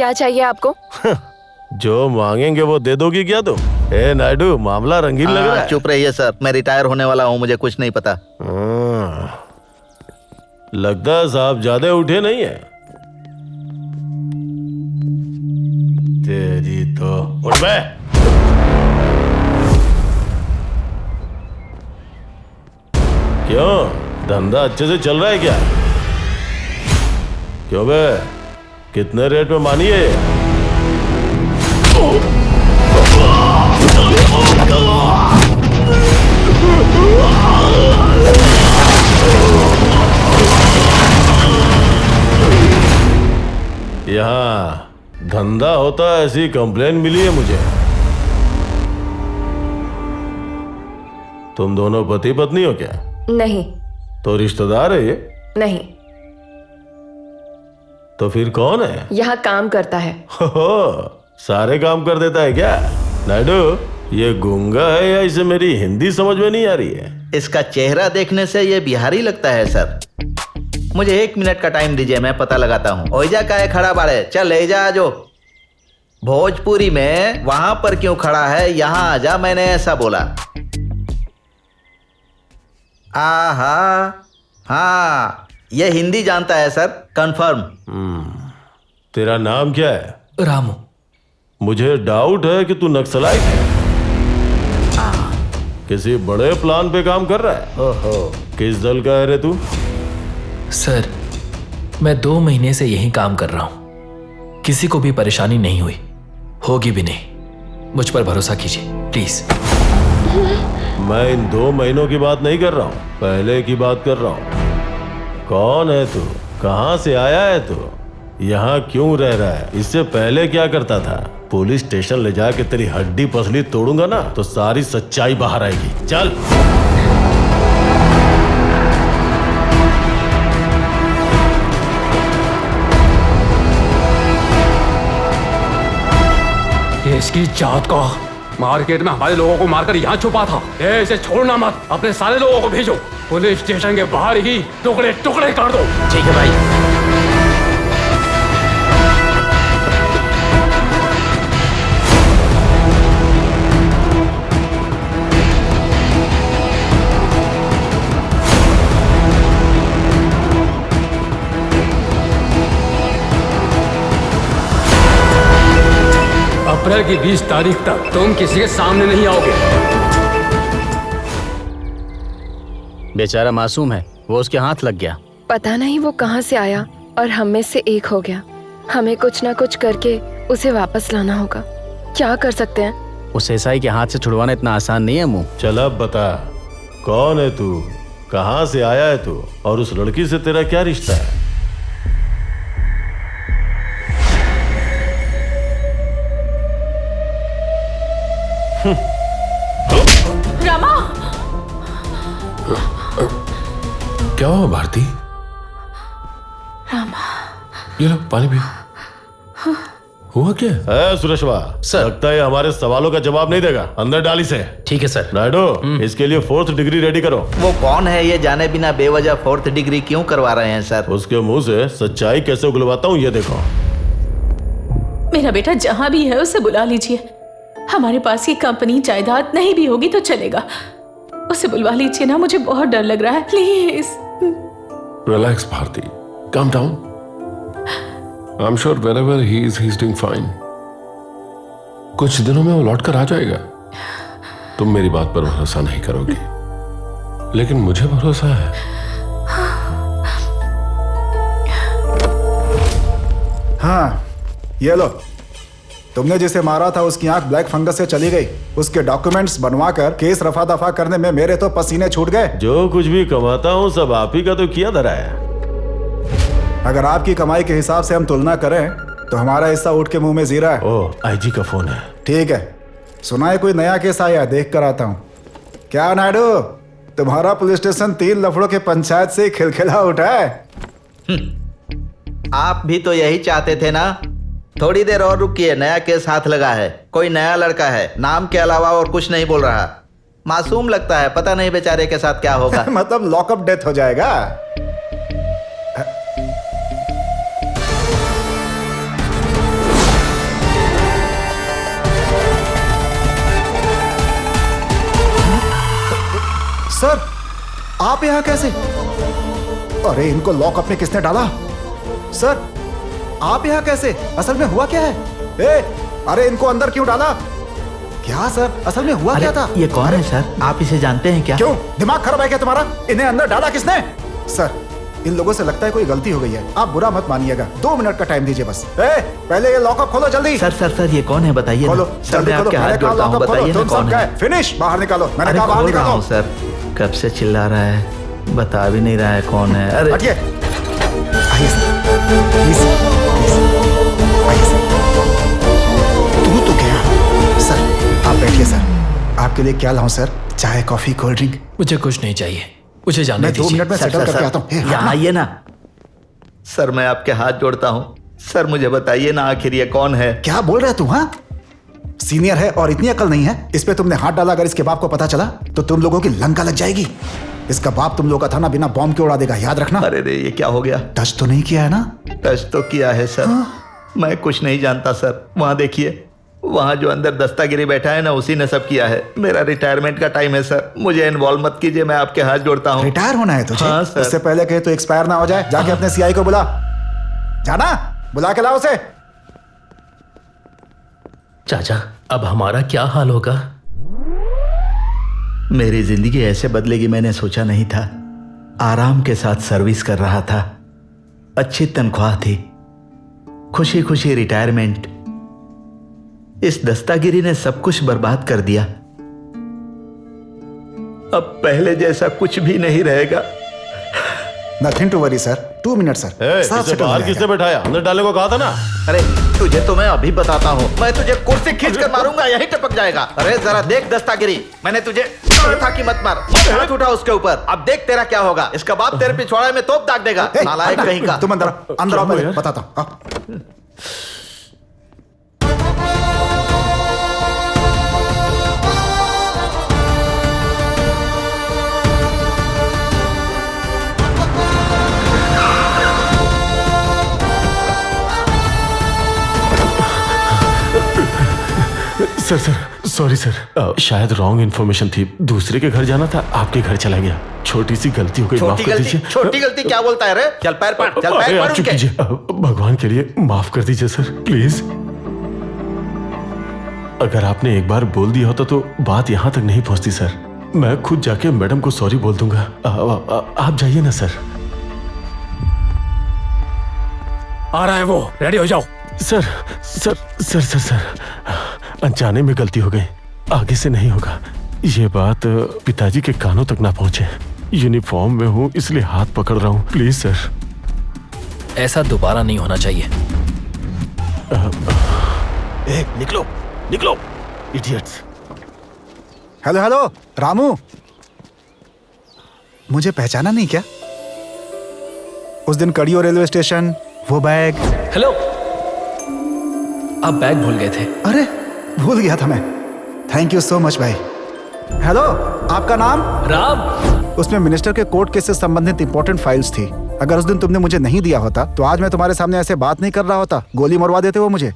क्या चाहिए आपको? जो मांगेंगे वो दे दोगी क्या तुम? ए नायडू, मामला रंगीन लग रहा है। चुप रहिए सर, मैं रिटायर होने वाला हूँ, मुझे कुछ नहीं पता। लगता है साहब ज्यादा उठे नहीं है। तेरी तो उठ बे। क्यों, धंधा अच्छे से चल रहा है क्या? क्यों बे, कितने रेट में मानी है? यहाँ धंधा होता है ऐसी कंप्लेन मिली है मुझे। तुम दोनों पति पत्नी हो क्या? नहीं। तो रिश्तेदार है ये? नहीं। तो फिर कौन है? यहाँ काम करता है। हो, सारे काम कर देता है क्या? नायडू, ये गूंगा है या इसे मेरी हिंदी समझ में नहीं आ रही है? इसका चेहरा देखने से ये बिहारी लगता है सर। मुझे 1 मिनट का टाइम दीजिए, मैं पता लगाता हूँ। ओइजा का है खड़ा बाड़े, चल ले जा। जो भोजपुरी में वहां पर क्यों खड़ा है, यहाँ आ जा, मैंने ऐसा बोला। आहा, हाँ, ये हिंदी जानता है सर, कंफर्म। तेरा नाम क्या है? रामू। मुझे डाउट है कि तू नक्सलाइट है। किसी बड़े प्लान पे काम कर रहा है। ओहो, किस दल का है रे तू? सर, मैं 2 महीने से यहीं काम कर रहा हूं। किसी को भी परेशानी नहीं हुई, होगी भी नहीं। मुझ पर भरोसा कीजिए प्लीज। मैं इन 2 महीनों की बात नहीं कर रहा हूँ, पहले की बात कर रहा हूँ। कौन है तू? कहाँ से आया है तू? यहाँ क्यों रह रहा है? इससे पहले क्या करता था? पुलिस स्टेशन ले जाके तेरी हड्डी पसली तोड़ूंगा ना तो सारी सच्चाई बाहर आएगी। चल। ये इसकी जात का मार्केट में हमारे लोगों को मारकर यहाँ छुपा था। ये इसे छोड़ना मत, अपने सारे लोगों को भेजो। पुलिस स्टेशन के बाहर ही टुकड़े टुकड़े कर दो। ठीक है भाई। अप्रैल की 20 तारीख तक तुम किसी के सामने नहीं आओगे। बेचारा मासूम है, वो उसके हाथ लग गया। पता नहीं वो कहाँ से आया और हम में से एक हो गया। हमें कुछ ना कुछ करके उसे वापस लाना होगा। क्या कर सकते हैं? उस एसआई के हाथ से छुड़वाना इतना आसान नहीं है। मुंह चल अब बता, कौन है तू? कहाँ से आया है तू? और उस लड़की से तेरा क्या रिश्ता है? रमा! क्या हुआ भारती? रमा, ये लो पानी पियो। हुआ क्या? सुरेशवा, सर। लगता है हमारे सवालों का जवाब नहीं देगा। अंदर डाली से। ठीक है सर। नायडू, इसके लिए 4th डिग्री रेडी करो। वो कौन है ये जाने बिना बेवजह 4th डिग्री क्यों करवा रहे हैं सर? उसके मुंह से सच्चाई कैसे उगलवाता हूँ ये देखो। मेरा बेटा जहां भी है उसे बुला लीजिए। हमारे पास ये कंपनी जायदाद नहीं भी होगी तो चलेगा। उसे बुलवा लीजिए ना, मुझे बहुत डर लग रहा है, please. Relax Bharti, calm down. I am sure wherever he is, he is doing fine. कुछ दिनों में वो लौट कर आ जाएगा। तुम मेरी बात पर भरोसा नहीं करोगी, लेकिन मुझे भरोसा है। हाँ, ये लो। तुमने जिसे मारा था उसकी आंख ब्लैक फंगस से चली गई। उसके डॉक्यूमेंट्स बनवाकर केस रफा दफा करने में मेरे तो पसीने छूट गए। जो कुछ भी कमाता हूँ सब आप ही का तो किया धरा है। अगर आपकी कमाई के हिसाब से हम तुलना करें तो हमारा हिस्सा ऊँट के मुंह में जीरा है। ओह, आईजी का फोन है। ठीक है, सुना है कोई नया केस आया, देख कर आता हूँ। क्या नायडू, तुम्हारा पुलिस स्टेशन 3 लफड़ों के पंचायत से खिलखिला उठा है। आप भी तो यही चाहते थे ना? थोड़ी देर और रुकिए, नया केस हाथ लगा है। कोई नया लड़का है, नाम के अलावा और कुछ नहीं बोल रहा। मासूम लगता है, पता नहीं बेचारे के साथ क्या होगा। मतलब लॉकअप डेथ हो जाएगा। आप यहाँ कैसे? अरे इनको लॉकअप में किसने डाला? सर आप यहाँ कैसे? असल में हुआ क्या है? अरे इनको अंदर क्यों डाला? क्या सर, असल में हुआ क्या था? ये कौन है सर? आप इसे जानते हैं क्या? क्यों, दिमाग खराब है क्या तुम्हारा? इन्हें अंदर डाला किसने? सर इन लोगों से लगता है कोई गलती हो गई है, आप बुरा मत मानिएगा। 2 मिनट का टाइम दीजिए बस। पहले ये लॉकअप खोलो जल्दी। सर ये कौन है बताइए? खोलो सर, मैं आपके हाथ जोड़ता हूँ, बताइए ना कौन है? फिनिश, बाहर निकालो। मैंने कहा बाहर निकालो। सर कब से चिल्ला रहा है, बता भी नहीं रहा है कौन है। अरे हटिए, आइए सर, प्लीज आइए सर। तू तो गया सर, आप बैठिए सर। आपके लिए क्या लाऊं सर? चाय, कॉफी, कोल्ड ड्रिंक? मुझे कुछ नहीं चाहिए, मुझे जाने मैं 2 दीजिए। मिनट में सेटल करके आता हूँ। यहाँ आइए ना सर, मैं आपके हाथ जोड़ता हूँ सर, मुझे बताइए ना आखिर ये कौन है? क्या बोल रहे तू? हाँ, सीनियर है और इतनी अकल नहीं है। इस पे तुमने हाथ डाला, अगर इसके बाप को पता चला तो तुम लोगों की लंका लग जाएगी। इसका बाप तुम लोगों का थाना बिना बॉम्ब के उड़ा देगा, याद रखना। अरे रे, ये क्या हो गया? टच तो नहीं किया है ना? टच तो किया है सर। मैं कुछ नहीं जानता सर। वहाँ देखिए, वहाँ जो अंदर दस्तागिरी बैठा है ना, उसी ने सब किया है। मेरा रिटायरमेंट का टाइम है सर, मुझे इन्वॉल्व मत कीजिए, मैं आपके हाथ जोड़ता हूँ। रिटायर होना है तुझे? हाँ सर। उससे पहले कहे तो एक्सपायर ना हो जाए। जाके अपने सीआई को बुला, जाना, बुला के लाओ उसे। चाचा, अब हमारा क्या हाल होगा? मेरी जिंदगी ऐसे बदलेगी मैंने सोचा नहीं था। आराम के साथ सर्विस कर रहा था, अच्छी तनख्वाह थी, खुशी खुशी रिटायरमेंट। इस दस्तागिरी ने सब कुछ बर्बाद कर दिया। अब पहले जैसा कुछ भी नहीं रहेगा। Nothing to worry sir. 2 minute sir. साफ इसे सेटल हो बाहर जाएगा। किसने बैठाया? अंदर डालने को कहा था ना। अरे तुझे तो मैं अभी बताता हूँ, मैं तुझे कुर्सी खींच कर मारूंगा, यही टपक जाएगा। अरे जरा देख दस्तागिरी, मैंने तुझे कहा था कि मत मार, मत हाथ उठा उसके ऊपर। अब देख तेरा क्या होगा। इसका बाप तेरे पिछवाड़े में तोप दाग देगा, नालायक कहीं का। तुम अंदर आओ, पहले बताता हूँ। आओ। सर सॉरी सर, शायद रॉन्ग इन्फॉर्मेशन थी। दूसरे के घर जाना था, आपके घर चला गया। छोटी सी गलती हो गई, माफ कर दीजिए। छोटी गलती क्या बोलता है रे? चल पैर पड़, चल पैर पड़ चुप कीजिए। भगवान के लिए माफ कर दीजिए सर, प्लीज। अगर आपने एक बार बोल दिया होता तो बात यहाँ तक नहीं पहुंचती सर। मैं खुद जाके मैडम को सॉरी बोल दूंगा। आप जाइए ना सर। आ रहा है वो, रेडी हो जाओ। Sir sir sir sir sir अनजाने में गलती हो गई, आगे से नहीं होगा। ये बात पिताजी के कानों तक ना पहुंचे। यूनिफॉर्म में हूँ इसलिए हाथ पकड़ रहा हूँ, प्लीज सर। ऐसा दोबारा नहीं होना चाहिए। निकलो निकलो इडियट्स। हेलो हेलो रामू, मुझे पहचाना नहीं क्या? उस दिन कड़ियो रेलवे स्टेशन, वो बैग। हेलो, आप बैग भूल गए थे। अरे भूल गया था मैं। थैंक यू सो मच भाई। हेलो, आपका नाम? राम। उसमें मिनिस्टर के कोर्ट केस से संबंधित इंपॉर्टेंट फाइल्स थी। अगर उस दिन तुमने मुझे नहीं दिया होता तो आज मैं तुम्हारे सामने ऐसे बात नहीं कर रहा होता। गोली मरवा देते वो मुझे।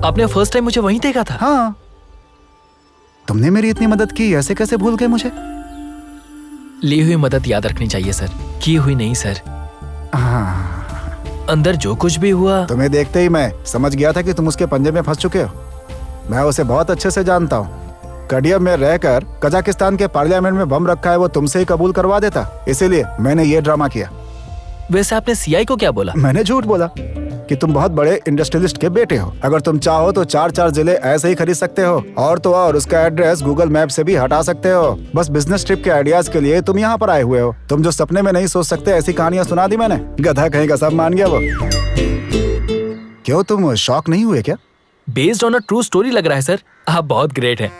आपने फर्स्ट टाइम मुझे वहीं देखा था। हाँ, तुमने मेरी इतनी मदद की, ऐसे कैसे भूल गए मुझे? ली हुई मदद याद रखनी चाहिए सर, की हुई नहीं सर। हाँ, अंदर जो कुछ भी हुआ, तुम्हें देखते ही मैं समझ गया था कि तुम उसके पंजे में फंस चुके हो। मैं उसे बहुत अच्छे से जानता हूँ। कडियम में रहकर कजाकिस्तान के पार्लियामेंट में बम रखा है वो तुमसे ही कबूल करवा देता, इसीलिए मैंने ये ड्रामा किया। वैसे आपने सीआई को क्या बोला? मैंने झूठ बोला कि तुम बहुत बड़े इंडस्ट्रियलिस्ट के बेटे हो। अगर तुम चाहो तो 4 जिले ऐसे ही खरीद सकते हो, और तो और उसका एड्रेस गूगल मैप से भी हटा सकते हो। बस बिजनेस ट्रिप के आइडियाज के लिए तुम यहाँ पर आए हुए हो। तुम जो सपने में नहीं सोच सकते ऐसी कहानियां सुना दी मैंने। गधा कहीं का सब मान गया वो। क्यों, तुम शॉक नहीं हुए क्या? Based on a true story लग रहा है सर, आप बहुत ग्रेट हैं।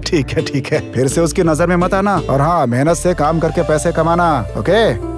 ठीक है, फिर से उसकी नजर में मत आना। और हाँ, मेहनत से काम करके पैसे कमाना, ओके?